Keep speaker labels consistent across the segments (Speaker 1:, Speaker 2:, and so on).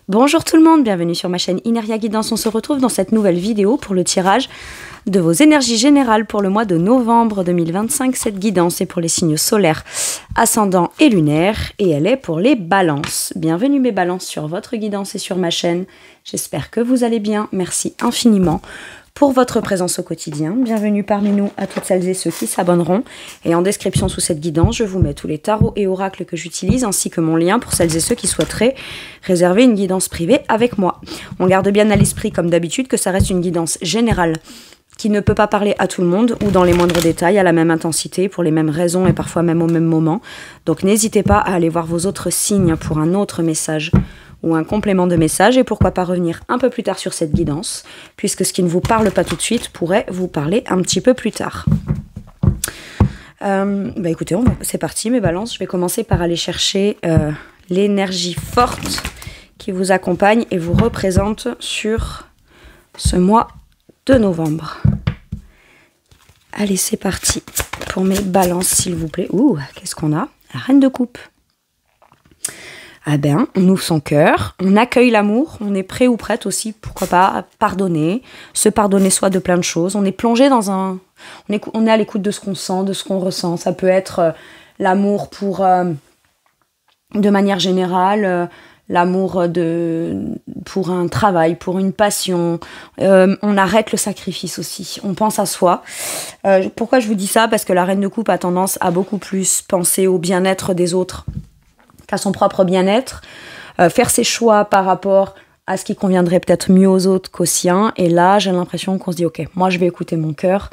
Speaker 1: Bonjour tout le monde, bienvenue sur ma chaîne Ineria Guidance. On se retrouve dans cette nouvelle vidéo pour le tirage de vos énergies générales pour le mois de novembre 2025. Cette guidance est pour les signes solaires, ascendants et lunaires et elle est pour les balances. Bienvenue mes balances sur votre guidance et sur ma chaîne. J'espère que vous allez bien. Merci infiniment pour votre présence au quotidien. Bienvenue parmi nous à toutes celles et ceux qui s'abonneront. Et en description sous cette guidance, je vous mets tous les tarots et oracles que j'utilise ainsi que mon lien pour celles et ceux qui souhaiteraient réserver une guidance privée avec moi. On garde bien à l'esprit comme d'habitude que ça reste une guidance générale qui ne peut pas parler à tout le monde ou dans les moindres détails, à la même intensité, pour les mêmes raisons et parfois même au même moment. Donc n'hésitez pas à aller voir vos autres signes pour un autre message ou un complément de message et pourquoi pas revenir un peu plus tard sur cette guidance, puisque ce qui ne vous parle pas tout de suite pourrait vous parler un petit peu plus tard. Écoutez, c'est parti mes balances. Je vais commencer par aller chercher l'énergie forte qui vous accompagne et vous représente sur ce mois de novembre. Allez, c'est parti pour mes balances, s'il vous plaît. Ouh, qu'est-ce qu'on a? La reine de coupe. Ah ben, on ouvre son cœur, on accueille l'amour, on est prêt ou prête aussi, pourquoi pas, à pardonner, se pardonner soi de plein de choses. On est plongé dans un... On est à l'écoute de ce qu'on sent, de ce qu'on ressent. Ça peut être l'amour pour... de manière générale... l'amour pour un travail, pour une passion. On arrête le sacrifice aussi. On pense à soi. Pourquoi je vous dis ça? Parce que la reine de coupe a tendance à beaucoup plus penser au bien-être des autres qu'à son propre bien-être. Faire ses choix par rapport à ce qui conviendrait peut-être mieux aux autres qu'aux siens. Et là, j'ai l'impression qu'on se dit, ok, moi je vais écouter mon cœur.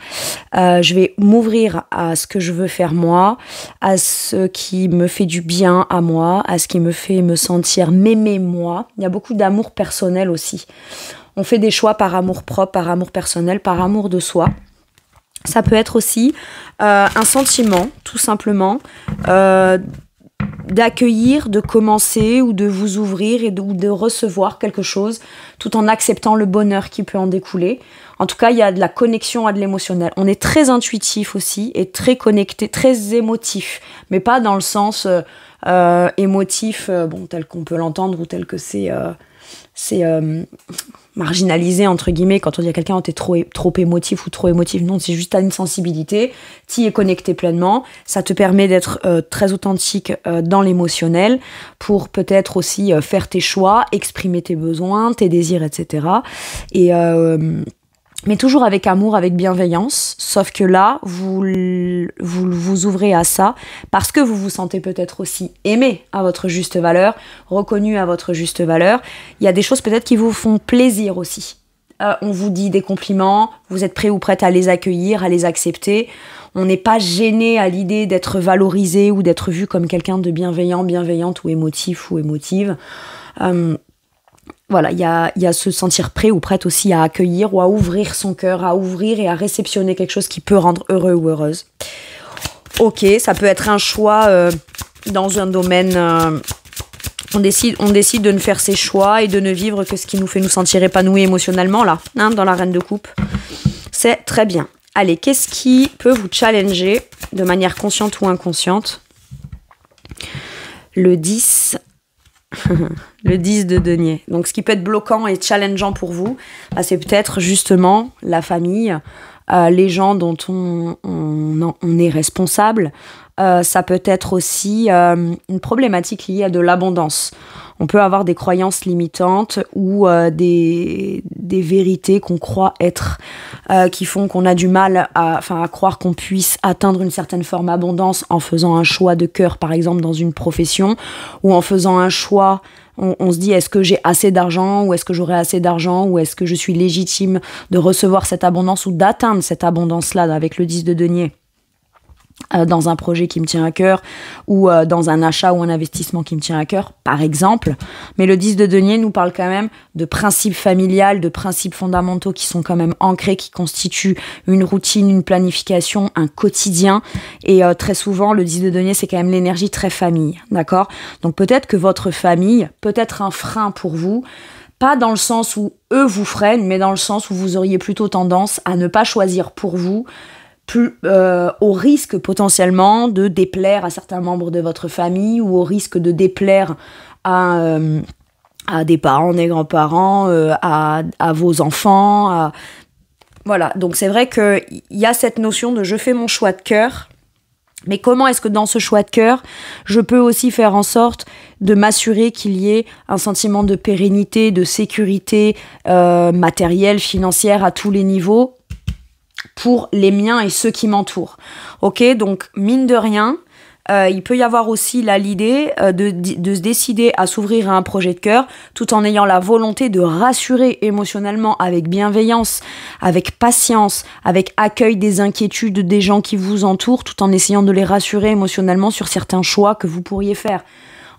Speaker 1: Je vais m'ouvrir à ce que je veux faire moi, à ce qui me fait du bien à moi, à ce qui me fait me sentir m'aimer moi. Il y a beaucoup d'amour personnel aussi. On fait des choix par amour propre, par amour personnel, par amour de soi. Ça peut être aussi un sentiment, tout simplement, d'accueillir, de commencer ou de vous ouvrir et de recevoir quelque chose tout en acceptant le bonheur qui peut en découler. En tout cas, il y a de la connexion à de l'émotionnel. On est très intuitif aussi et très connecté, très émotif, mais pas dans le sens émotif tel qu'on peut l'entendre ou tel que c'est marginalisé entre guillemets quand on dit à quelqu'un t'es trop émotif ou trop émotif. Non, c'est juste à une sensibilité, t'y es connecté pleinement, ça te permet d'être très authentique dans l'émotionnel pour peut-être aussi faire tes choix, exprimer tes besoins, tes désirs, etc. Mais toujours avec amour, avec bienveillance, sauf que là, vous ouvrez à ça parce que vous vous sentez peut-être aussi aimé à votre juste valeur, reconnu à votre juste valeur. Il y a des choses peut-être qui vous font plaisir aussi. On vous dit des compliments, vous êtes prêt ou prête à les accueillir, à les accepter. On n'est pas gêné à l'idée d'être valorisé ou d'être vu comme quelqu'un de bienveillant, bienveillante ou émotif ou émotive. Voilà, il y a se sentir prêt ou prête aussi à accueillir ou à ouvrir son cœur, à ouvrir et à réceptionner quelque chose qui peut rendre heureux ou heureuse. Ok, ça peut être un choix dans un domaine... on décide de ne faire ses choix et de ne vivre que ce qui nous fait nous sentir épanouis émotionnellement, là, dans la reine de coupe. C'est très bien. Allez, qu'est-ce qui peut vous challenger de manière consciente ou inconsciente? Le 10... le 10 de denier. Donc ce qui peut être bloquant et challengeant pour vous, c'est peut-être justement la famille, les gens dont on est responsable. Ça peut être aussi une problématique liée à de l'abondance. On peut avoir des croyances limitantes ou des vérités qu'on croit être, qui font qu'on a du mal à croire qu'on puisse atteindre une certaine forme d'abondance en faisant un choix de cœur, par exemple, dans une profession, ou en faisant un choix, on se dit, est-ce que j'ai assez d'argent, ou est-ce que j'aurai assez d'argent, ou est-ce que je suis légitime de recevoir cette abondance ou d'atteindre cette abondance-là avec le 10 de denier dans un projet qui me tient à cœur ou dans un achat ou un investissement qui me tient à cœur, par exemple. Mais le 10 de denier nous parle quand même de principes familiales, de principes fondamentaux qui sont quand même ancrés, qui constituent une routine, une planification, un quotidien. Et très souvent, le 10 de denier, c'est quand même l'énergie très famille, d'accord? Donc peut-être que votre famille peut être un frein pour vous, pas dans le sens où eux vous freinent, mais dans le sens où vous auriez plutôt tendance à ne pas choisir pour vous, au risque potentiellement de déplaire à certains membres de votre famille ou au risque de déplaire à à des parents, des grands-parents, à vos enfants. Voilà, donc c'est vrai qu'il y a cette notion de je fais mon choix de cœur, mais comment est-ce que dans ce choix de cœur, je peux aussi faire en sorte de m'assurer qu'il y ait un sentiment de pérennité, de sécurité matérielle, financière à tous les niveaux pour les miens et ceux qui m'entourent. Ok, donc mine de rien, il peut y avoir aussi là l'idée de se décider à s'ouvrir à un projet de cœur tout en ayant la volonté de rassurer émotionnellement avec bienveillance, avec patience, avec accueil des inquiétudes des gens qui vous entourent tout en essayant de les rassurer émotionnellement sur certains choix que vous pourriez faire.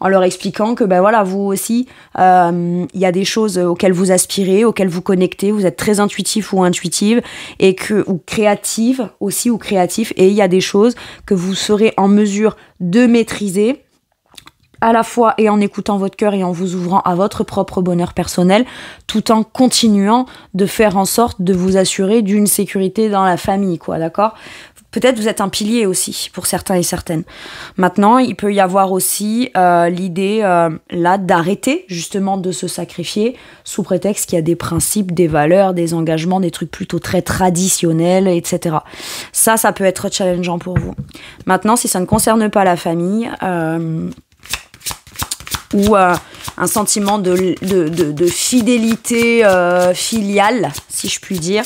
Speaker 1: En leur expliquant que ben voilà, vous aussi, il y a des choses auxquelles vous aspirez, auxquelles vous connectez, vous êtes très intuitif ou intuitive, ou créative aussi ou créatif, et il y a des choses que vous serez en mesure de maîtriser, à la fois et en écoutant votre cœur et en vous ouvrant à votre propre bonheur personnel, tout en continuant de faire en sorte de vous assurer d'une sécurité dans la famille, quoi, d'accord ? Peut-être vous êtes un pilier aussi, pour certains et certaines. Maintenant, il peut y avoir aussi l'idée là d'arrêter justement de se sacrifier sous prétexte qu'il y a des principes, des valeurs, des engagements, des trucs plutôt très traditionnels, etc. Ça peut être challengeant pour vous. Maintenant, si ça ne concerne pas la famille ou un sentiment de fidélité filiale, si je puis dire,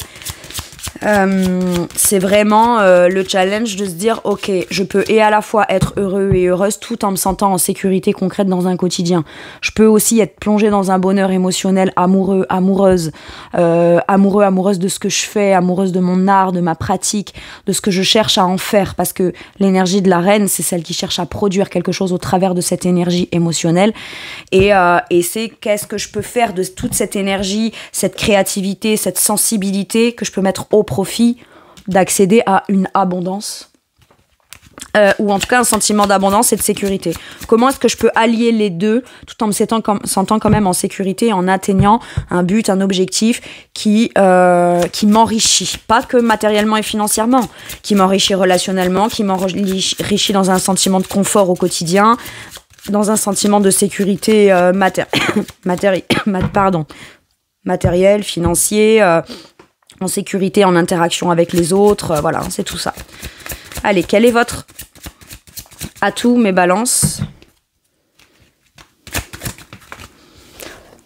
Speaker 1: c'est vraiment le challenge de se dire ok, je peux et à la fois être heureux et heureuse tout en me sentant en sécurité concrète dans un quotidien. Je peux aussi être plongée dans un bonheur émotionnel, amoureuse de ce que je fais, amoureuse de mon art, de ma pratique, de ce que je cherche à en faire, parce que l'énergie de la reine, c'est celle qui cherche à produire quelque chose au travers de cette énergie émotionnelle, et c'est qu'est-ce que je peux faire de toute cette énergie, cette créativité, cette sensibilité que je peux mettre au profit d'accéder à une abondance, ou en tout cas un sentiment d'abondance et de sécurité. Comment est-ce que je peux allier les deux tout en me sentant quand même en sécurité, en atteignant un but, un objectif qui m'enrichit, pas que matériellement et financièrement, qui m'enrichit relationnellement, qui m'enrichit dans un sentiment de confort au quotidien, dans un sentiment de sécurité matériel, financier, en sécurité, en interaction avec les autres, voilà, c'est tout ça. Allez, quel est votre atout, mes balances ?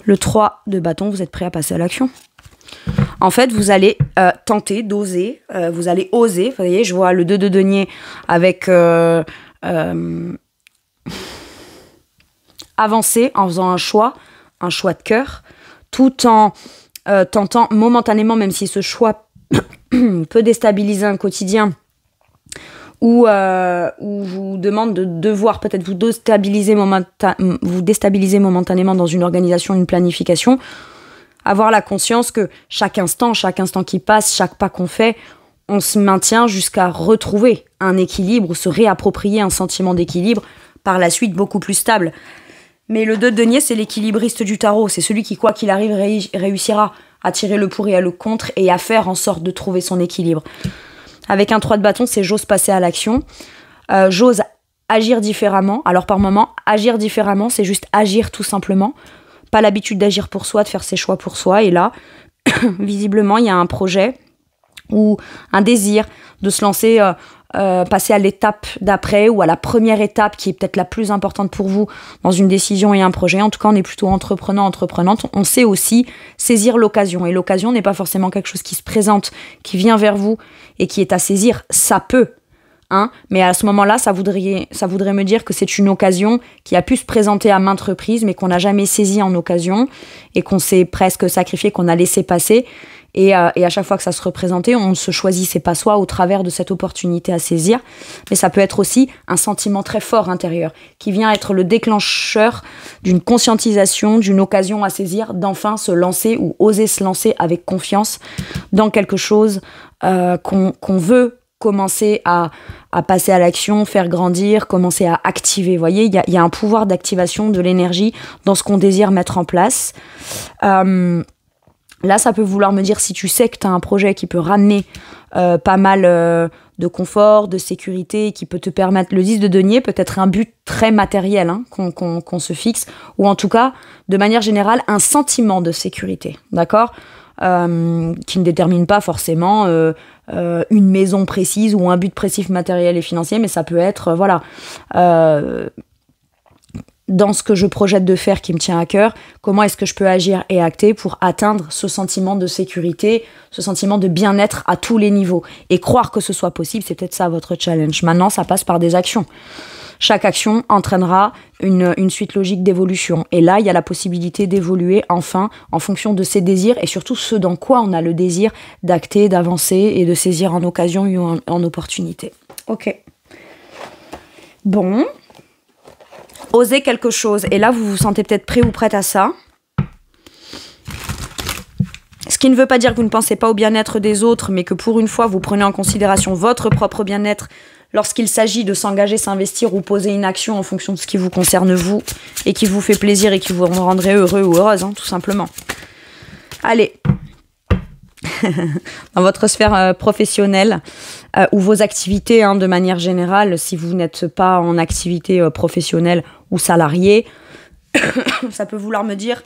Speaker 1: Le 3 de bâton, vous êtes prêts à passer à l'action ? En fait, vous allez tenter d'oser, vous allez oser, vous voyez, je vois le 2 de denier avec avancer en faisant un choix de cœur, tout en tentant momentanément, même si ce choix peut déstabiliser un quotidien ou vous demande de devoir peut-être vous déstabiliser momentanément dans une organisation, une planification, avoir la conscience que chaque instant qui passe, chaque pas qu'on fait, on se maintient jusqu'à retrouver un équilibre ou se réapproprier un sentiment d'équilibre par la suite beaucoup plus stable. Mais le 2 de denier, c'est l'équilibriste du tarot. C'est celui qui, quoi qu'il arrive, réussira à tirer le pour et à le contre et à faire en sorte de trouver son équilibre. Avec un 3 de bâton, c'est j'ose passer à l'action. J'ose agir différemment. Alors par moment, agir différemment, c'est juste agir tout simplement. Pas l'habitude d'agir pour soi, de faire ses choix pour soi. Et là, visiblement, il y a un projet ou un désir de se lancer... passer à l'étape d'après ou à la première étape qui est peut-être la plus importante pour vous dans une décision et un projet. En tout cas, on est plutôt entreprenante. On sait aussi saisir l'occasion. Et l'occasion n'est pas forcément quelque chose qui se présente, qui vient vers vous et qui est à saisir. Ça peut, hein, mais à ce moment-là, ça voudrait me dire que c'est une occasion qui a pu se présenter à maintes reprises, mais qu'on n'a jamais saisie en occasion et qu'on s'est presque sacrifié, qu'on a laissé passer. Et à chaque fois que ça se représentait, on ne se choisissait pas soi au travers de cette opportunité à saisir. Mais ça peut être aussi un sentiment très fort intérieur qui vient être le déclencheur d'une conscientisation, d'une occasion à saisir, d'enfin se lancer ou oser se lancer avec confiance dans quelque chose qu'on veut commencer à passer à l'action, faire grandir, commencer à activer. Vous voyez, il y a un pouvoir d'activation de l'énergie dans ce qu'on désire mettre en place. Là, ça peut vouloir me dire si tu sais que tu as un projet qui peut ramener pas mal de confort, de sécurité, qui peut te permettre, le 10 de denier peut être un but très matériel hein, qu'on se fixe, ou en tout cas, de manière générale, un sentiment de sécurité, d'accord qui ne détermine pas forcément une maison précise ou un but précis matériel et financier, mais ça peut être, dans ce que je projette de faire qui me tient à cœur, comment est-ce que je peux agir et acter pour atteindre ce sentiment de sécurité, ce sentiment de bien-être à tous les niveaux. Et croire que ce soit possible, c'est peut-être ça votre challenge. Maintenant, ça passe par des actions. Chaque action entraînera une suite logique d'évolution. Et là, il y a la possibilité d'évoluer enfin en fonction de ses désirs et surtout ce dans quoi on a le désir d'acter, d'avancer et de saisir en occasion ou en opportunité. Ok. Bon. Osez quelque chose. Et là, vous vous sentez peut-être prêt ou prête à ça. Ce qui ne veut pas dire que vous ne pensez pas au bien-être des autres, mais que pour une fois, vous prenez en considération votre propre bien-être lorsqu'il s'agit de s'engager, s'investir ou poser une action en fonction de ce qui vous concerne vous et qui vous fait plaisir et qui vous rendrait heureux ou heureuse, hein, tout simplement. Allez. Dans votre sphère professionnelle ou vos activités de manière générale, si vous n'êtes pas en activité professionnelle ou salariée, ça peut vouloir me dire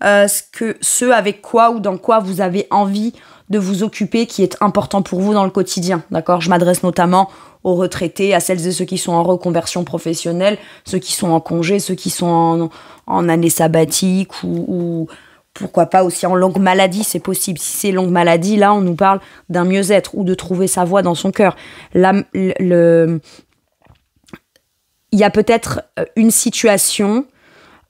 Speaker 1: ce avec quoi ou dans quoi vous avez envie de vous occuper qui est important pour vous dans le quotidien. D'accord ? Je m'adresse notamment aux retraités, à celles et ceux qui sont en reconversion professionnelle, ceux qui sont en congé, ceux qui sont en année sabbatique ou pourquoi pas aussi en longue maladie, c'est possible. Si c'est longue maladie, là, on nous parle d'un mieux-être ou de trouver sa voie dans son cœur. Là, il y a peut-être une situation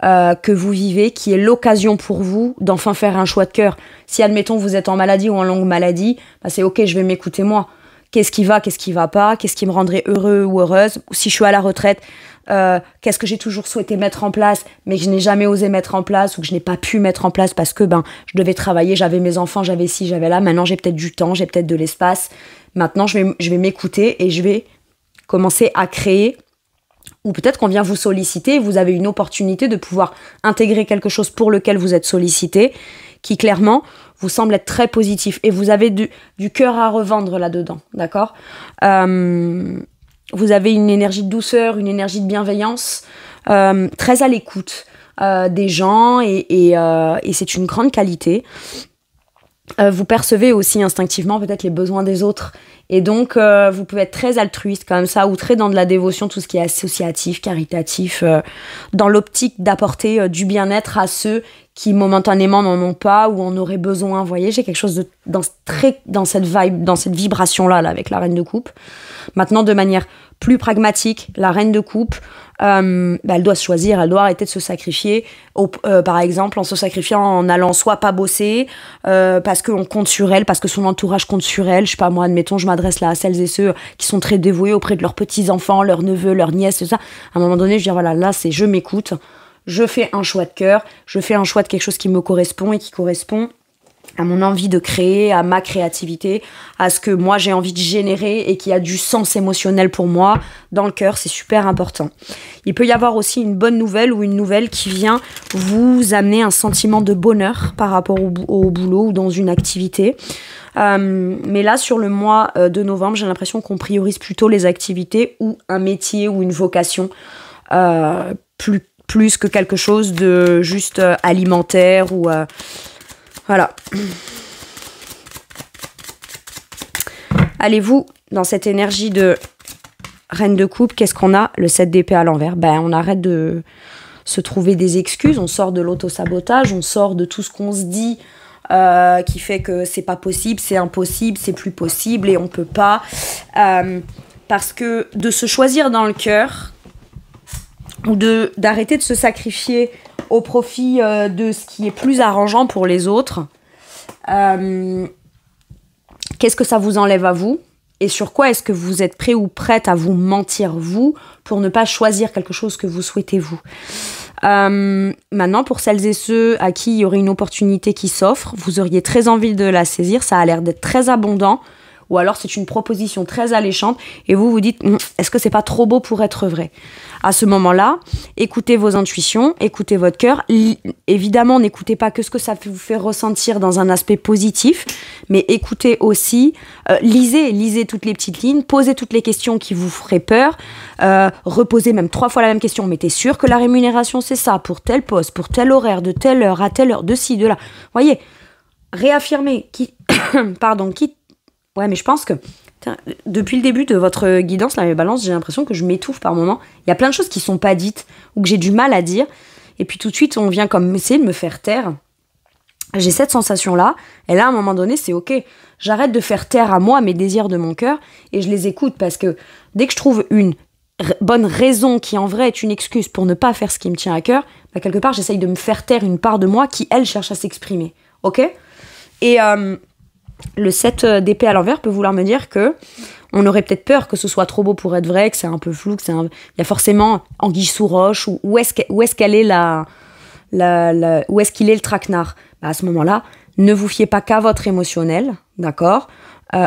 Speaker 1: que vous vivez qui est l'occasion pour vous d'enfin faire un choix de cœur. Si, admettons, vous êtes en maladie ou en longue maladie, bah c'est ok, je vais m'écouter moi. Qu'est-ce qui va pas, qu'est-ce qui me rendrait heureux ou heureuse. Si je suis à la retraite, qu'est-ce que j'ai toujours souhaité mettre en place, mais que je n'ai jamais osé mettre en place ou que je n'ai pas pu mettre en place parce que je devais travailler, j'avais mes enfants, j'avais ci, j'avais là. Maintenant, j'ai peut-être du temps, j'ai peut-être de l'espace. Maintenant, je vais m'écouter et je vais commencer à créer. Ou peut-être qu'on vient vous solliciter et vous avez une opportunité de pouvoir intégrer quelque chose pour lequel vous êtes sollicité, qui clairement vous semble être très positif. Et vous avez du cœur à revendre là-dedans, d'accord ? Vous avez une énergie de douceur, une énergie de bienveillance, très à l'écoute des gens et c'est une grande qualité. Vous percevez aussi instinctivement peut-être les besoins des autres et donc vous pouvez être très altruiste comme ça ou très dans de la dévotion, tout ce qui est associatif, caritatif, dans l'optique d'apporter du bien-être à ceux qui momentanément n'en ont pas ou en auraient besoin. Vous voyez, j'ai quelque chose dans cette vibe, dans cette vibration-là avec la reine de coupe. Maintenant, de manière plus pragmatique, la reine de coupe, elle doit se choisir, elle doit arrêter de se sacrifier, par exemple en se sacrifiant en allant soit pas bosser, parce qu'on compte sur elle, parce que son entourage compte sur elle. Je sais pas, moi, admettons, je m'adresse là à celles et ceux qui sont très dévoués auprès de leurs petits-enfants, leurs neveux, leurs nièces, tout ça. À un moment donné, je dis, voilà, là, c'est je m'écoute, je fais un choix de cœur, je fais un choix de quelque chose qui me correspond et qui correspond à mon envie de créer, à ma créativité, à ce que moi j'ai envie de générer et qui a du sens émotionnel pour moi dans le cœur, c'est super important. Il peut y avoir aussi une bonne nouvelle ou une nouvelle qui vient vous amener un sentiment de bonheur par rapport au boulot ou dans une activité. Mais là, sur le mois de novembre, j'ai l'impression qu'on priorise plutôt les activités ou un métier ou une vocation plus que quelque chose de juste alimentaire ou... Voilà. Allez-vous, dans cette énergie de reine de coupe, qu'est-ce qu'on a ? Le 7 d'épée à l'envers. On arrête de se trouver des excuses, on sort de l'auto-sabotage, on sort de tout ce qu'on se dit qui fait que c'est pas possible, c'est impossible, c'est plus possible et on peut pas. Parce que de se choisir dans le cœur ou d'arrêter de se sacrifier au profit de ce qui est plus arrangeant pour les autres. Qu'est-ce que ça vous enlève à vous ? Et sur quoi est-ce que vous êtes prêt ou prête à vous mentir, vous, pour ne pas choisir quelque chose que vous souhaitez, vous ? Maintenant, pour celles et ceux à qui il y aurait une opportunité qui s'offre, vous auriez très envie de la saisir, ça a l'air d'être très abondant, ou alors c'est une proposition très alléchante et vous vous dites est-ce que c'est pas trop beau pour être vrai? À ce moment-là, écoutez vos intuitions, écoutez votre cœur. Évidemment, n'écoutez pas que ce que ça vous fait ressentir dans un aspect positif, mais écoutez aussi, lisez toutes les petites lignes, posez toutes les questions qui vous feraient peur, reposez même 3 fois la même question. Mais t'es sûr que la rémunération c'est ça, pour tel poste, pour tel horaire, de telle heure à telle heure, de ci, de là. Voyez, réaffirmez. Ouais, mais je pense que depuis le début de votre guidance, là, mes balances, j'ai l'impression que je m'étouffe par moment. Il y a plein de choses qui sont pas dites ou que j'ai du mal à dire. Et puis tout de suite, on vient comme essayer de me faire taire. J'ai cette sensation-là. Et là, à un moment donné, c'est OK. J'arrête de faire taire à moi mes désirs de mon cœur et je les écoute parce que dès que je trouve une bonne raison qui, en vrai, est une excuse pour ne pas faire ce qui me tient à cœur, bah, quelque part, j'essaye de me faire taire une part de moi qui, elle, cherche à s'exprimer. OK ? Et le 7 d'épée à l'envers peut vouloir me dire que on aurait peut-être peur que ce soit trop beau pour être vrai, que c'est un peu flou, il y a forcément anguille sous roche, ou où est-ce qu'elle est où est-ce qu'il est le traquenard. Bah, à ce moment-là, ne vous fiez pas qu'à votre émotionnel, d'accord ?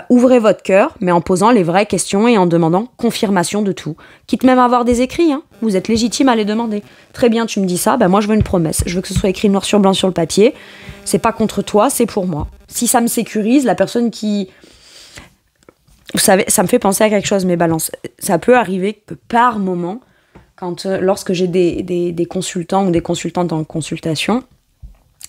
Speaker 1: Ouvrez votre cœur, mais en posant les vraies questions et en demandant confirmation de tout. Quitte même à avoir des écrits, hein. Vous êtes légitime à les demander. Très bien, tu me dis ça, bah moi je veux une promesse. Je veux que ce soit écrit noir sur blanc sur le papier. C'est pas contre toi, c'est pour moi. Si ça me sécurise, la personne qui... Vous savez, ça me fait penser à quelque chose, mes balances. Ça peut arriver que par moment, lorsque j'ai des consultants ou des consultantes en consultation,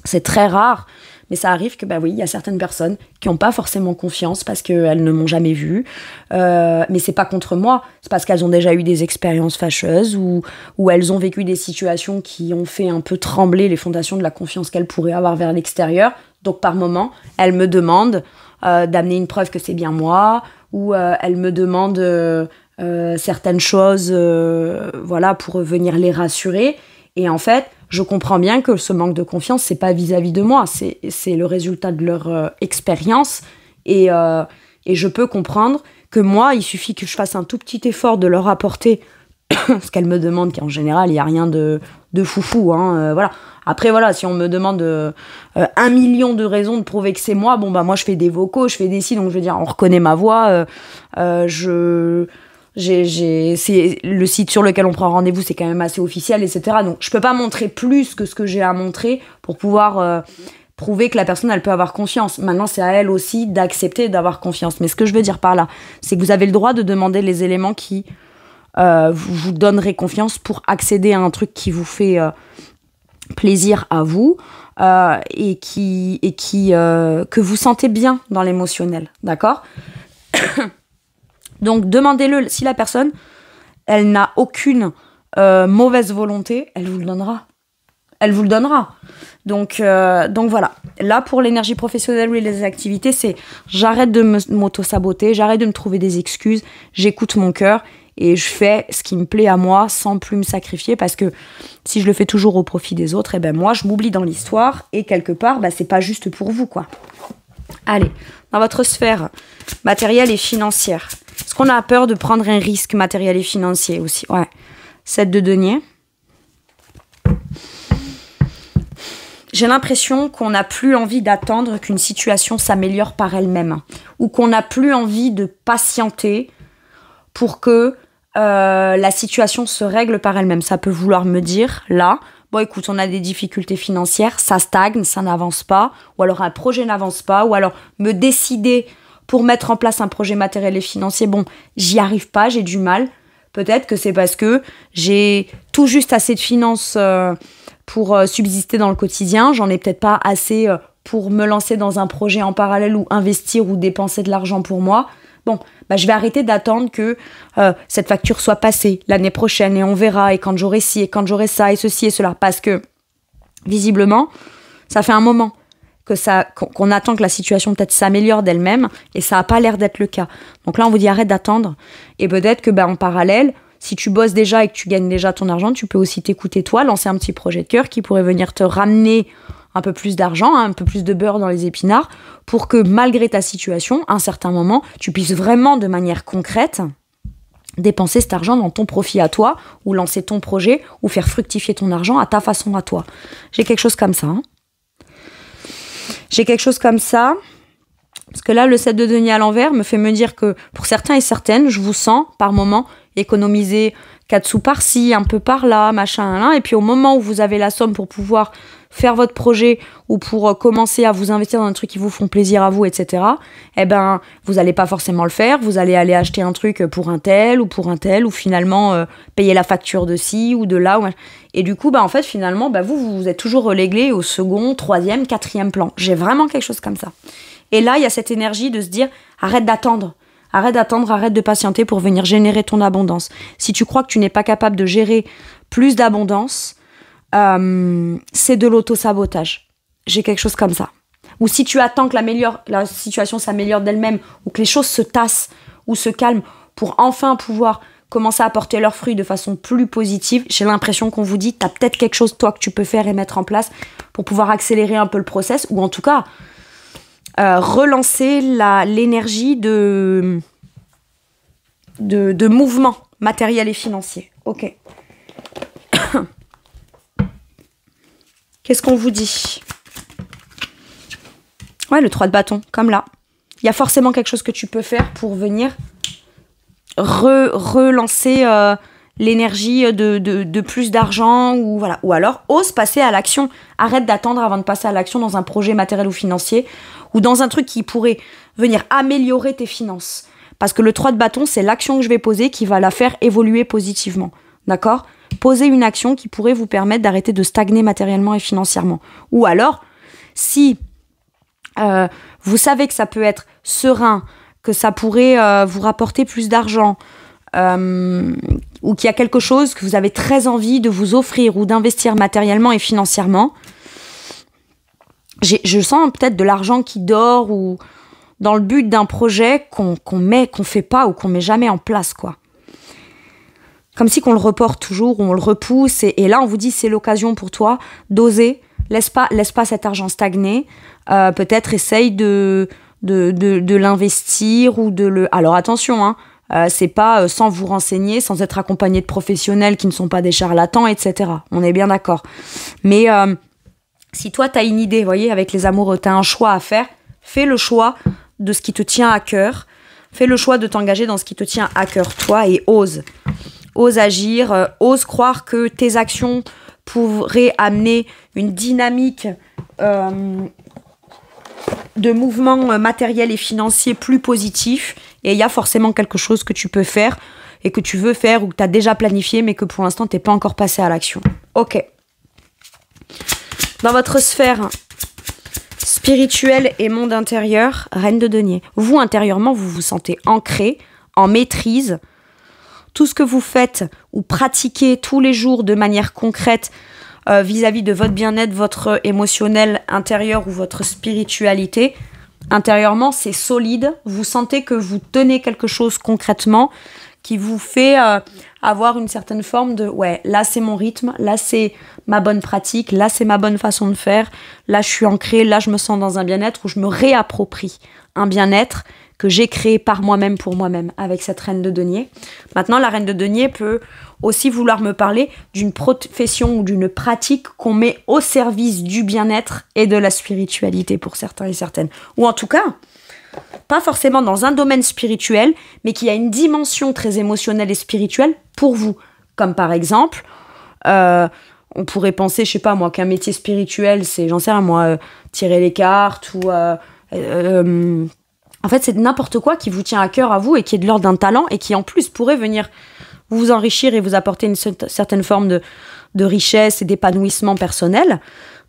Speaker 1: c'est très rare, mais ça arrive que, bah oui, il y a certaines personnes qui n'ont pas forcément confiance parce qu'elles ne m'ont jamais vue. Mais c'est pas contre moi, c'est parce qu'elles ont déjà eu des expériences fâcheuses ou elles ont vécu des situations qui ont fait un peu trembler les fondations de la confiance qu'elles pourraient avoir vers l'extérieur. Donc par moment, elles me demandent d'amener une preuve que c'est bien moi, ou elles me demandent certaines choses voilà, pour venir les rassurer. Et en fait, je comprends bien que ce manque de confiance, c'est pas vis-à-vis de moi, c'est le résultat de leur expérience. Et je peux comprendre que moi, il suffit que je fasse un tout petit effort de leur apporter ce qu'elles me demandent, qu'en général, il n'y a rien de foufou. Hein, voilà. Après, voilà, si on me demande 1 million de raisons de prouver que c'est moi, bon, bah moi, je fais des vocaux, je fais des si, donc je veux dire, on reconnaît ma voix, c'est le site sur lequel on prend rendez-vous, c'est quand même assez officiel, etc. Donc je peux pas montrer plus que ce que j'ai à montrer pour pouvoir prouver que la personne elle peut avoir confiance. Maintenant c'est à elle aussi d'accepter d'avoir confiance. Mais ce que je veux dire par là, c'est que vous avez le droit de demander les éléments qui vous donneraient confiance pour accéder à un truc qui vous fait plaisir à vous et que vous sentez bien dans l'émotionnel, d'accord ? Donc demandez-le, si la personne, elle n'a aucune mauvaise volonté, elle vous le donnera. Elle vous le donnera. Donc voilà. Là, pour l'énergie professionnelle ou les activités, c'est j'arrête de m'auto-saboter, j'arrête de me trouver des excuses, j'écoute mon cœur et je fais ce qui me plaît à moi sans plus me sacrifier, parce que si je le fais toujours au profit des autres, et ben moi, je m'oublie dans l'histoire et quelque part, bah, c'est pas juste pour vous, quoi. Allez, dans votre sphère matérielle et financière, est-ce qu'on a peur de prendre un risque matériel et financier aussi? Ouais. 7 de denier. J'ai l'impression qu'on n'a plus envie d'attendre qu'une situation s'améliore par elle-même, ou qu'on n'a plus envie de patienter pour que la situation se règle par elle-même. Ça peut vouloir me dire, là, bon écoute, on a des difficultés financières, ça stagne, ça n'avance pas, ou alors un projet n'avance pas, ou alors me décider pour mettre en place un projet matériel et financier, bon, j'y arrive pas, j'ai du mal. Peut-être que c'est parce que j'ai tout juste assez de finances pour subsister dans le quotidien, j'en ai peut-être pas assez pour me lancer dans un projet en parallèle ou investir ou dépenser de l'argent pour moi. Bon, bah, je vais arrêter d'attendre que cette facture soit passée l'année prochaine et on verra, et quand j'aurai ci, et quand j'aurai ça, et ceci et cela. Parce que, visiblement, ça fait un moment qu'on attend que la situation peut-être s'améliore d'elle-même, et ça n'a pas l'air d'être le cas. Donc là, on vous dit arrête d'attendre. Et peut-être que en parallèle, si tu bosses déjà et que tu gagnes déjà ton argent, tu peux aussi t'écouter toi, lancer un petit projet de cœur qui pourrait venir te ramener un peu plus d'argent, un peu plus de beurre dans les épinards, pour que malgré ta situation, à un certain moment, tu puisses vraiment de manière concrète dépenser cet argent dans ton profit à toi, ou lancer ton projet, ou faire fructifier ton argent à ta façon à toi. J'ai quelque chose comme ça. J'ai quelque chose comme ça. Parce que là, le 7 de denier à l'envers me fait me dire que pour certains et certaines, je vous sens par moment économiser 4 sous par-ci, un peu par-là, machin, là. Et puis au moment où vous avez la somme pour pouvoir faire votre projet ou pour commencer à vous investir dans des trucs qui vous font plaisir à vous, etc., eh ben, vous n'allez pas forcément le faire. Vous allez aller acheter un truc pour un tel, ou finalement payer la facture de ci ou de là. Et du coup, en fait, finalement, vous êtes toujours relégué au second, troisième, quatrième plan. J'ai vraiment quelque chose comme ça. Et là, il y a cette énergie de se dire, arrête d'attendre, arrête de patienter pour venir générer ton abondance. Si tu crois que tu n'es pas capable de gérer plus d'abondance, c'est de l'auto-sabotage. J'ai quelque chose comme ça. Ou si tu attends que la situation s'améliore d'elle-même, ou que les choses se tassent ou se calment pour enfin pouvoir commencer à porter leurs fruits de façon plus positive, j'ai l'impression qu'on vous dit, t'as peut-être quelque chose, toi, que tu peux faire et mettre en place pour pouvoir accélérer un peu le process, ou en tout cas, relancer l'énergie de mouvement matériel et financier. Ok. Qu'est-ce qu'on vous dit? Ouais, le 3 de bâton, comme là. Il y a forcément quelque chose que tu peux faire pour venir relancer l'énergie de plus d'argent, ou voilà. Ou alors, ose passer à l'action. Arrête d'attendre avant de passer à l'action dans un projet matériel ou financier, ou dans un truc qui pourrait venir améliorer tes finances. Parce que le 3 de bâton, c'est l'action que je vais poser qui va la faire évoluer positivement. D'accord ? Posez une action qui pourrait vous permettre d'arrêter de stagner matériellement et financièrement. Ou alors, si vous savez que ça peut être serein, que ça pourrait vous rapporter plus d'argent, ou qu'il y a quelque chose que vous avez très envie de vous offrir ou d'investir matériellement et financièrement, je sens peut-être de l'argent qui dort, ou dans le but d'un projet qu'on fait pas ou qu'on met jamais en place, quoi. Comme si qu'on le reporte toujours, ou on le repousse, et là on vous dit c'est l'occasion pour toi d'oser, laisse pas cet argent stagner, peut-être essaye de l'investir, ou de le... Alors attention, c'est pas sans vous renseigner, sans être accompagné de professionnels qui ne sont pas des charlatans, etc. On est bien d'accord. Mais si toi t'as une idée, vous voyez, avec les amoureux, t'as un choix à faire, fais le choix de ce qui te tient à cœur, fais le choix de t'engager dans ce qui te tient à cœur, toi, et ose agir, ose croire que tes actions pourraient amener une dynamique de mouvement matériel et financier plus positif, et il y a forcément quelque chose que tu peux faire et que tu veux faire, ou que tu as déjà planifié mais que pour l'instant tu n'es pas encore passé à l'action. Ok. Dans votre sphère spirituelle et monde intérieur, reine de denier, vous intérieurement vous vous sentez ancré, en maîtrise. Tout ce que vous faites ou pratiquez tous les jours de manière concrète vis-à-vis de votre bien-être, votre émotionnel intérieur ou votre spiritualité, intérieurement, c'est solide. Vous sentez que vous tenez quelque chose concrètement qui vous fait avoir une certaine forme de « ouais, là c'est mon rythme, là c'est ma bonne pratique, là c'est ma bonne façon de faire, là je suis ancrée, là je me sens dans un bien-être où je me réapproprie un bien-être que j'ai créé par moi-même pour moi-même avec cette reine de denier. » Maintenant, la reine de denier peut aussi vouloir me parler d'une profession ou d'une pratique qu'on met au service du bien-être et de la spiritualité pour certains et certaines. Ou en tout cas, pas forcément dans un domaine spirituel, mais qui a une dimension très émotionnelle et spirituelle pour vous. Comme par exemple, on pourrait penser, je sais pas moi, qu'un métier spirituel, c'est, j'en sais rien moi, tirer les cartes, ou... en fait, c'est n'importe quoi qui vous tient à cœur à vous et qui est de l'ordre d'un talent et qui en plus pourrait venir vous enrichir et vous apporter une certaine forme de richesse et d'épanouissement personnel.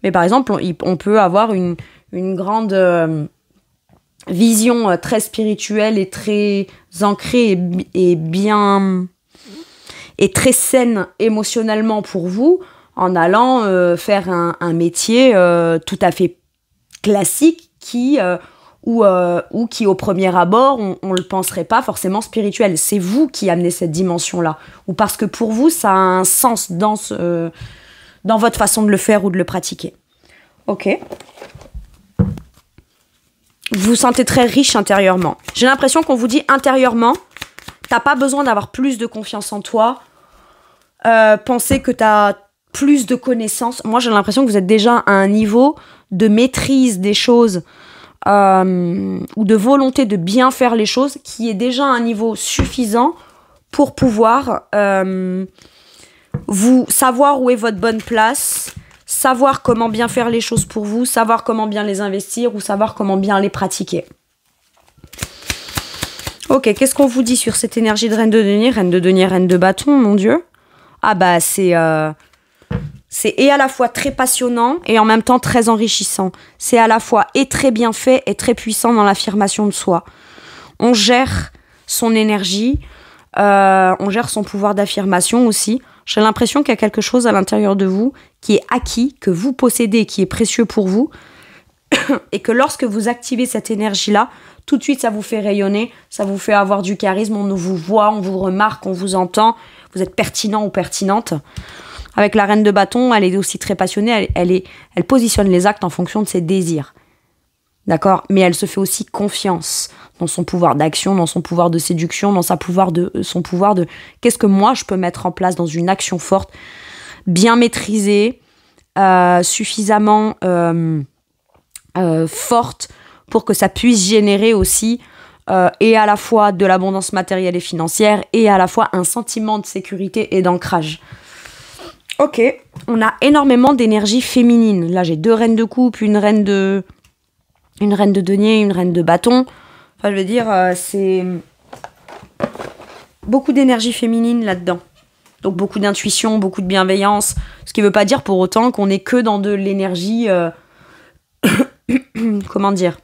Speaker 1: Mais par exemple, on peut avoir une grande vision très spirituelle et très ancrée et bien et très saine émotionnellement pour vous en allant faire un métier tout à fait classique qui... ou qui, au premier abord, on le penserait pas forcément spirituel. C'est vous qui amenez cette dimension-là. Ou parce que pour vous, ça a un sens dans votre façon de le faire ou de le pratiquer. Ok. Vous vous sentez très riche intérieurement. J'ai l'impression qu'on vous dit intérieurement, t'as pas besoin d'avoir plus de confiance en toi. Pensez que t'as plus de connaissances. Moi, j'ai l'impression que vous êtes déjà à un niveau de maîtrise des choses ou de volonté de bien faire les choses qui est déjà à un niveau suffisant pour pouvoir vous savoir où est votre bonne place, savoir comment bien faire les choses pour vous, savoir comment bien les investir ou savoir comment bien les pratiquer. Ok, qu'est-ce qu'on vous dit sur cette énergie de reine de denier, reine de bâton, mon Dieu? Ah bah c'est et à la fois très passionnant et en même temps très enrichissant. C'est à la fois et très bien fait et très puissant dans l'affirmation de soi. On gère son énergie, on gère son pouvoir d'affirmation aussi. J'ai l'impression qu'il y a quelque chose à l'intérieur de vous qui est acquis, que vous possédez, qui est précieux pour vous et que lorsque vous activez cette énergie-là, tout de suite ça vous fait rayonner, ça vous fait avoir du charisme, on vous voit, on vous remarque, on vous entend, vous êtes pertinent ou pertinente. Avec la reine de bâton, elle est aussi très passionnée, elle positionne les actes en fonction de ses désirs. D'accord? Mais elle se fait aussi confiance dans son pouvoir d'action, dans son pouvoir de séduction, dans son pouvoir de qu'est-ce que moi je peux mettre en place dans une action forte, bien maîtrisée, suffisamment forte pour que ça puisse générer aussi et à la fois de l'abondance matérielle et financière et à la fois un sentiment de sécurité et d'ancrage. Ok, on a énormément d'énergie féminine. Là, j'ai 2 reines de coupe, une reine de denier, une reine de bâton. Enfin, je veux dire, c'est beaucoup d'énergie féminine là-dedans. Donc, beaucoup d'intuition, beaucoup de bienveillance. Ce qui ne veut pas dire pour autant qu'on est que dans de l'énergie... comment dire?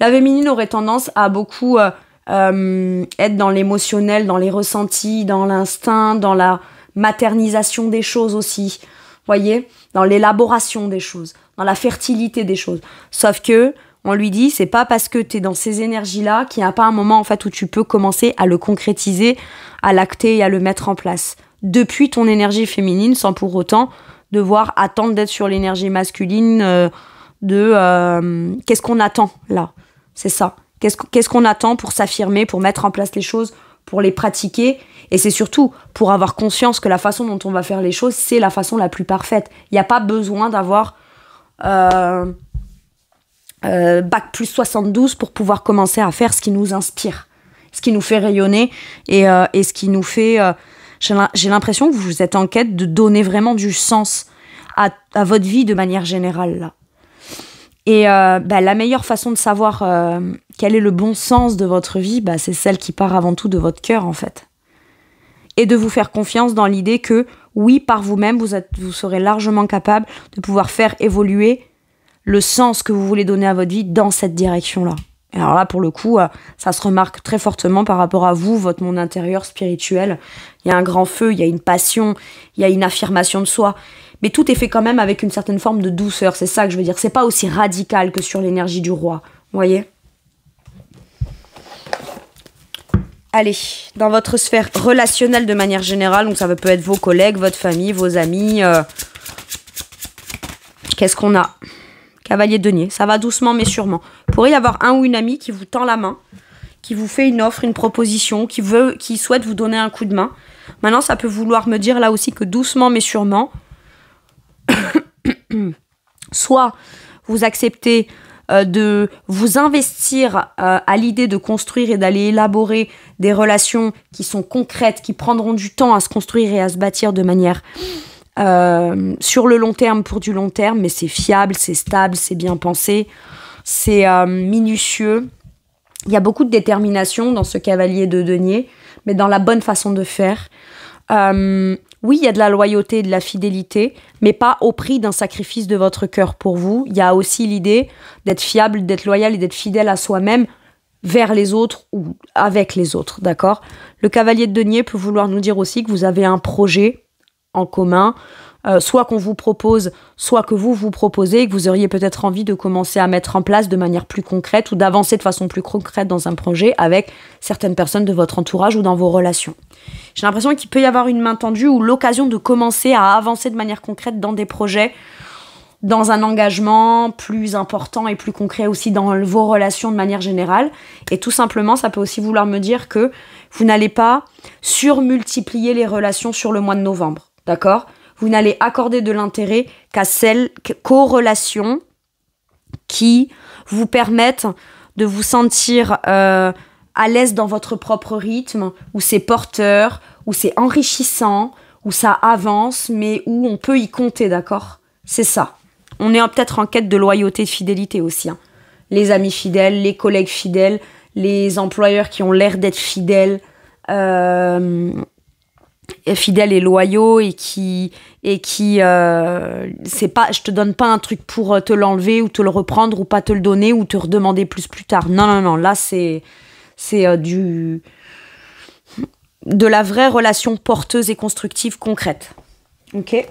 Speaker 1: La féminine aurait tendance à beaucoup être dans l'émotionnel, dans les ressentis, dans l'instinct, dans la maternisation des choses aussi, voyez, dans l'élaboration des choses, dans la fertilité des choses. Sauf que on lui dit, c'est pas parce que t'es dans ces énergies-là qu'il n'y a pas un moment en fait où tu peux commencer à le concrétiser, à l'acter et à le mettre en place. Depuis ton énergie féminine, sans pour autant devoir attendre d'être sur l'énergie masculine qu'est-ce qu'on attend là, c'est ça. Qu'est-ce qu'on attend pour s'affirmer, pour mettre en place les choses, pour les pratiquer, et c'est surtout pour avoir conscience que la façon dont on va faire les choses, c'est la façon la plus parfaite. Il n'y a pas besoin d'avoir bac plus 72 pour pouvoir commencer à faire ce qui nous inspire, ce qui nous fait rayonner et ce qui nous fait... j'ai l'impression que vous êtes en quête de donner vraiment du sens à votre vie de manière générale, là. Et la meilleure façon de savoir quel est le bon sens de votre vie, c'est celle qui part avant tout de votre cœur, en fait. Et de vous faire confiance dans l'idée que, oui, par vous-même, vous serez largement capable de pouvoir faire évoluer le sens que vous voulez donner à votre vie dans cette direction-là. Et alors là, pour le coup, ça se remarque très fortement par rapport à vous, votre monde intérieur spirituel. Il y a un grand feu, il y a une passion, il y a une affirmation de soi. Mais tout est fait quand même avec une certaine forme de douceur, c'est ça que je veux dire. C'est pas aussi radical que sur l'énergie du roi, vous voyez? Allez, dans votre sphère relationnelle de manière générale, donc ça peut être vos collègues, votre famille, vos amis. Qu'est-ce qu'on a? Cavalier de denier, ça va doucement mais sûrement. Il pourrait y avoir un ou une amie qui vous tend la main, qui vous fait une offre, une proposition, qui souhaite vous donner un coup de main. Maintenant, ça peut vouloir me dire là aussi que doucement mais sûrement, soit vous acceptez de vous investir à l'idée de construire et d'aller élaborer des relations qui sont concrètes, qui prendront du temps à se construire et à se bâtir de manière sur le long terme pour du long terme, mais c'est fiable, c'est stable, c'est bien pensé, c'est minutieux. Il y a beaucoup de détermination dans ce cavalier de denier, mais dans la bonne façon de faire. Oui, il y a de la loyauté et de la fidélité, mais pas au prix d'un sacrifice de votre cœur pour vous. Il y a aussi l'idée d'être fiable, d'être loyal et d'être fidèle à soi-même vers les autres ou avec les autres, d'accord? Le cavalier de denier peut vouloir nous dire aussi que vous avez un projet en commun, soit qu'on vous propose, soit que vous proposez, et que vous auriez peut-être envie de commencer à mettre en place de manière plus concrète ou d'avancer de façon plus concrète dans un projet avec certaines personnes de votre entourage ou dans vos relations. J'ai l'impression qu'il peut y avoir une main tendue ou l'occasion de commencer à avancer de manière concrète dans des projets, dans un engagement plus important et plus concret aussi dans vos relations de manière générale. Et tout simplement, ça peut aussi vouloir me dire que vous n'allez pas surmultiplier les relations sur le mois de novembre, d'accord ? Vous n'allez accorder de l'intérêt qu'aux relations qui vous permettent de vous sentir à l'aise dans votre propre rythme, où c'est porteur, où c'est enrichissant, où ça avance, mais où on peut y compter, d'accord? C'est ça. On est peut-être en quête de loyauté, de fidélité aussi. Hein. Les amis fidèles, les collègues fidèles, les employeurs qui ont l'air d'être fidèles, fidèles et loyaux et qui c'est pas, je te donne pas un truc pour te l'enlever ou te le reprendre ou pas te le donner ou te redemander plus tard. Non, là c'est de la vraie relation porteuse et constructive concrète. Ok.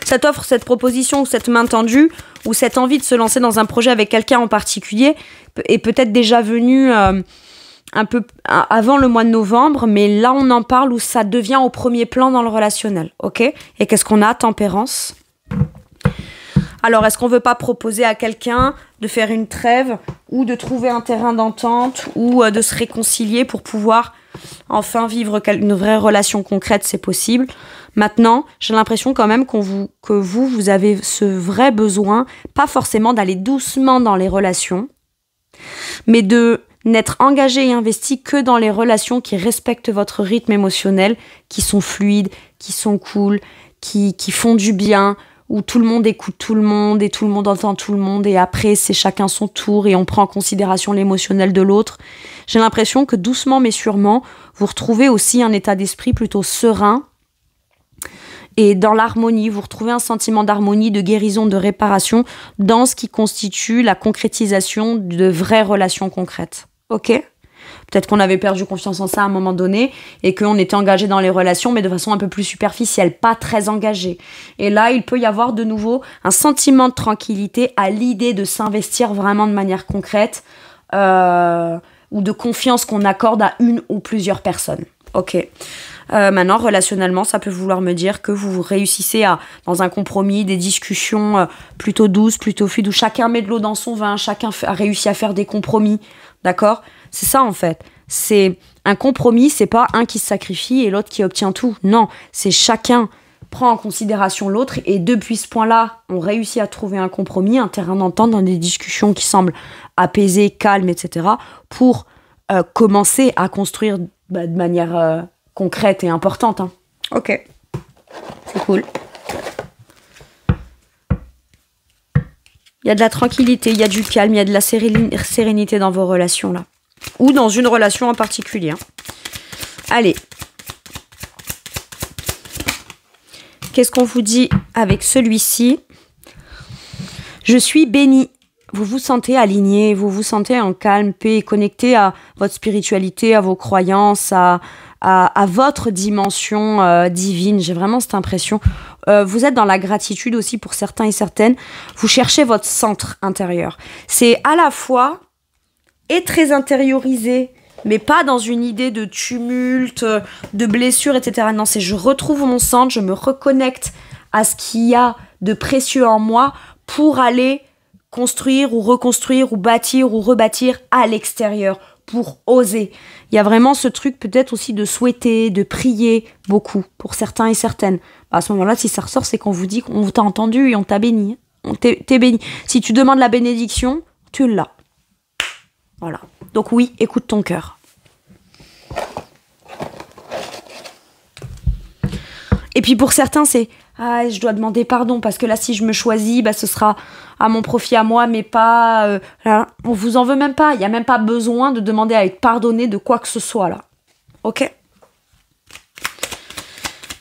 Speaker 1: Ça t'offre cette proposition ou cette main tendue ou cette envie de se lancer dans un projet avec quelqu'un en particulier est peut-être déjà venue un peu avant le mois de novembre, mais là on en parle où ça devient au premier plan dans le relationnel, ok? Et qu'est-ce qu'on a? Tempérance. Alors, est-ce qu'on veut pas proposer à quelqu'un de faire une trêve ou de trouver un terrain d'entente ou de se réconcilier pour pouvoir enfin vivre une vraie relation concrète? C'est possible. Maintenant, j'ai l'impression quand même que vous avez ce vrai besoin, pas forcément d'aller doucement dans les relations, mais de n'être engagé et investi que dans les relations qui respectent votre rythme émotionnel, qui sont fluides, qui sont cool, qui font du bien, où tout le monde écoute tout le monde et tout le monde entend tout le monde et après c'est chacun son tour et on prend en considération l'émotionnel de l'autre. J'ai l'impression que doucement mais sûrement, vous retrouvez aussi un état d'esprit plutôt serein et dans l'harmonie, vous retrouvez un sentiment d'harmonie, de guérison, de réparation dans ce qui constitue la concrétisation de vraies relations concrètes. Ok ? Peut-être qu'on avait perdu confiance en ça à un moment donné et qu'on était engagé dans les relations mais de façon un peu plus superficielle, pas très engagé. Et là, il peut y avoir de nouveau un sentiment de tranquillité à l'idée de s'investir vraiment de manière concrète ou de confiance qu'on accorde à une ou plusieurs personnes. Ok. Maintenant, relationnellement, ça peut vouloir me dire que vous réussissez dans un compromis, des discussions plutôt douces, plutôt fluides, où chacun met de l'eau dans son vin, chacun a réussi à faire des compromis, d'accord ? C'est ça en fait. C'est un compromis, c'est pas un qui se sacrifie et l'autre qui obtient tout. Non, c'est chacun prend en considération l'autre et depuis ce point-là, on réussit à trouver un compromis, un terrain d'entente dans des discussions qui semblent apaisées, calmes, etc. pour commencer à construire de manière concrète et importante. Hein. Ok, c'est cool. Il y a de la tranquillité, il y a du calme, il y a de la sérénité dans vos relations là. Ou dans une relation en particulier. Hein. Allez. Qu'est-ce qu'on vous dit avec celui-ci? Je suis bénie. Vous vous sentez aligné, vous vous sentez en calme, paix, connecté à votre spiritualité, à vos croyances, à votre dimension divine. J'ai vraiment cette impression. Vous êtes dans la gratitude aussi pour certains et certaines. Vous cherchez votre centre intérieur. C'est à la fois et très intériorisé, mais pas dans une idée de tumulte, de blessure, etc. Non, c'est je retrouve mon centre, je me reconnecte à ce qu'il y a de précieux en moi pour aller construire ou reconstruire ou bâtir ou rebâtir à l'extérieur, pour oser. Il y a vraiment ce truc peut-être aussi de souhaiter, de prier beaucoup pour certains et certaines. À ce moment-là, si ça ressort, c'est qu'on vous dit qu'on t'a entendu et on t'a béni. T'es béni. Si tu demandes la bénédiction, tu l'as. Voilà. Donc oui, écoute ton cœur. Et puis pour certains, c'est je dois demander pardon parce que là, si je me choisis, ce sera à mon profit à moi, mais pas. On vous en veut même pas. Il y a même pas besoin de demander à être pardonné de quoi que ce soit là. Ok.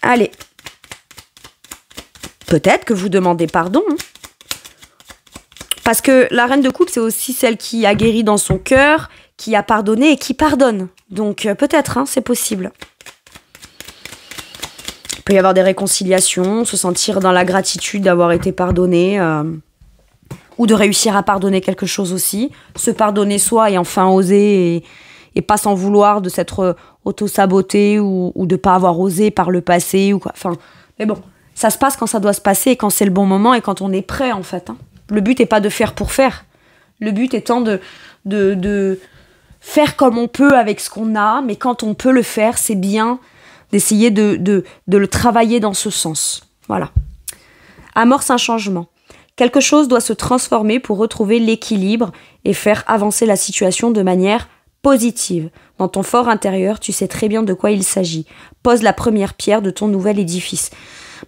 Speaker 1: Allez. Peut-être que vous demandez pardon. Hein. Parce que la reine de coupe, c'est aussi celle qui a guéri dans son cœur, qui a pardonné et qui pardonne. Donc peut-être, hein, c'est possible. Il peut y avoir des réconciliations, se sentir dans la gratitude d'avoir été pardonné, ou de réussir à pardonner quelque chose aussi. Se pardonner soi et enfin oser et pas s'en vouloir de s'être auto-saboté ou de pas avoir osé par le passé. Ou quoi. Enfin, mais bon, ça se passe quand ça doit se passer, quand c'est le bon moment et quand on est prêt en fait. Hein. Le but n'est pas de faire pour faire. Le but étant de faire comme on peut avec ce qu'on a, mais quand on peut le faire, c'est bien d'essayer de le travailler dans ce sens. Voilà. Amorce un changement. Quelque chose doit se transformer pour retrouver l'équilibre et faire avancer la situation de manière positive. Dans ton fort intérieur, tu sais très bien de quoi il s'agit. Pose la première pierre de ton nouvel édifice.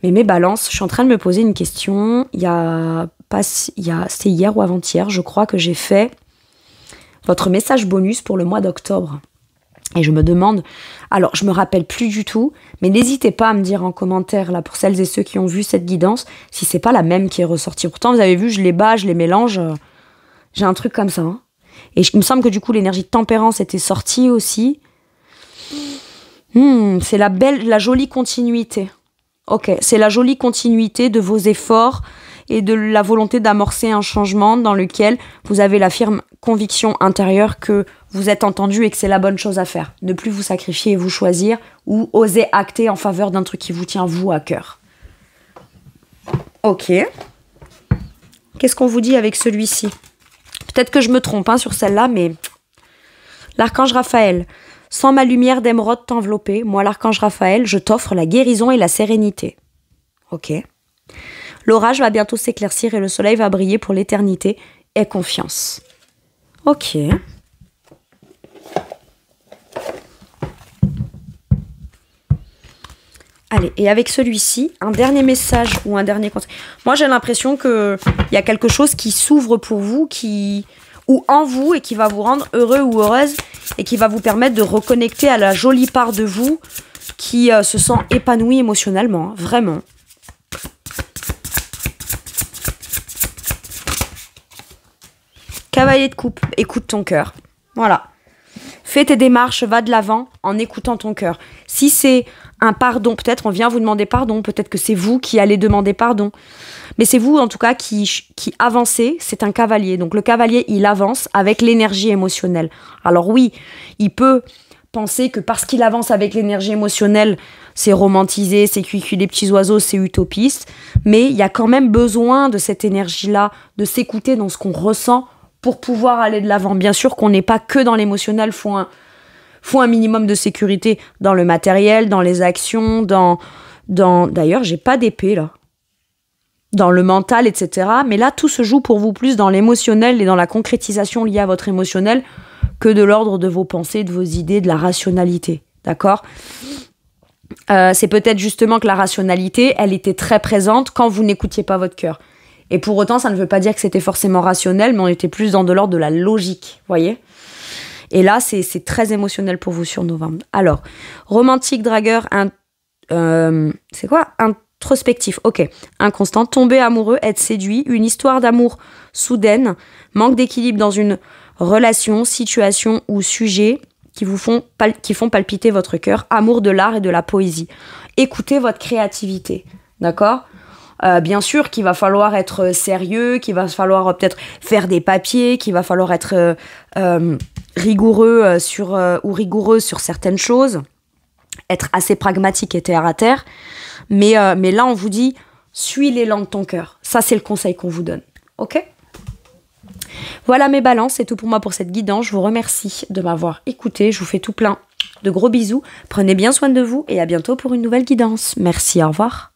Speaker 1: Mais mes balances, je suis en train de me poser une question. C'était hier ou avant-hier, je crois que j'ai fait votre message bonus pour le mois d'octobre. Et je me demande, alors je me rappelle plus du tout, mais n'hésitez pas à me dire en commentaire, là, pour celles et ceux qui ont vu cette guidance, si c'est pas la même qui est ressortie. Pourtant, vous avez vu, je les bats, je les mélange, j'ai un truc comme ça. Hein. Et il me semble que du coup, l'énergie de tempérance était sortie aussi. C'est la jolie continuité. Ok, c'est la jolie continuité de vos efforts et de la volonté d'amorcer un changement dans lequel vous avez la ferme conviction intérieure que vous êtes entendu et que c'est la bonne chose à faire. Ne plus vous sacrifier et vous choisir ou oser acter en faveur d'un truc qui vous tient vous à cœur. Ok. Qu'est-ce qu'on vous dit avec celui-ci ? Peut-être que je me trompe sur celle-là, mais l'archange Raphaël. Sans ma lumière d'émeraude t'envelopper, moi l'archange Raphaël, je t'offre la guérison et la sérénité. Ok. L'orage va bientôt s'éclaircir et le soleil va briller pour l'éternité. Aie confiance. Ok. Allez, et avec celui-ci, un dernier message ou un dernier conseil. Moi, j'ai l'impression qu'il y a quelque chose qui s'ouvre pour vous, ou en vous, et qui va vous rendre heureux ou heureuse, et qui va vous permettre de reconnecter à la jolie part de vous qui se sent épanouie émotionnellement, hein, vraiment. Cavalier de coupe, écoute ton cœur. Voilà. Fais tes démarches, va de l'avant en écoutant ton cœur. Si c'est un pardon, peut-être on vient vous demander pardon, peut-être que c'est vous qui allez demander pardon. Mais c'est vous en tout cas qui avancez, c'est un cavalier. Donc le cavalier, il avance avec l'énergie émotionnelle. Alors oui, il peut penser que parce qu'il avance avec l'énergie émotionnelle, c'est romantisé, c'est cuicui les petits oiseaux, c'est utopiste. Mais il y a quand même besoin de cette énergie-là, de s'écouter dans ce qu'on ressent pour pouvoir aller de l'avant. Bien sûr qu'on n'est pas que dans l'émotionnel, faut un minimum de sécurité dans le matériel, dans les actions, dans d'ailleurs, j'ai pas d'épée là. Dans le mental, etc. Mais là, tout se joue pour vous plus dans l'émotionnel et dans la concrétisation liée à votre émotionnel que de l'ordre de vos pensées, de vos idées, de la rationalité. D'accord ? C'est peut-être justement que la rationalité, elle était très présente quand vous n'écoutiez pas votre cœur. Et pour autant, ça ne veut pas dire que c'était forcément rationnel, mais on était plus dans de l'ordre de la logique, voyez ? Et là, c'est très émotionnel pour vous sur novembre. Alors, romantique, dragueur, c'est quoi ? Introspectif, ok. Inconstant, tomber amoureux, être séduit, une histoire d'amour soudaine, manque d'équilibre dans une relation, situation ou sujet qui font palpiter votre cœur, amour de l'art et de la poésie. Écoutez votre créativité, d'accord ? Bien sûr qu'il va falloir être sérieux, qu'il va falloir peut-être faire des papiers, qu'il va falloir être rigoureux rigoureuse sur certaines choses, être assez pragmatique et terre à terre. Mais là, on vous dit, suis l'élan de ton cœur. Ça, c'est le conseil qu'on vous donne. Ok ? Voilà mes balances, c'est tout pour moi pour cette guidance. Je vous remercie de m'avoir écouté. Je vous fais tout plein de gros bisous. Prenez bien soin de vous et à bientôt pour une nouvelle guidance. Merci, au revoir.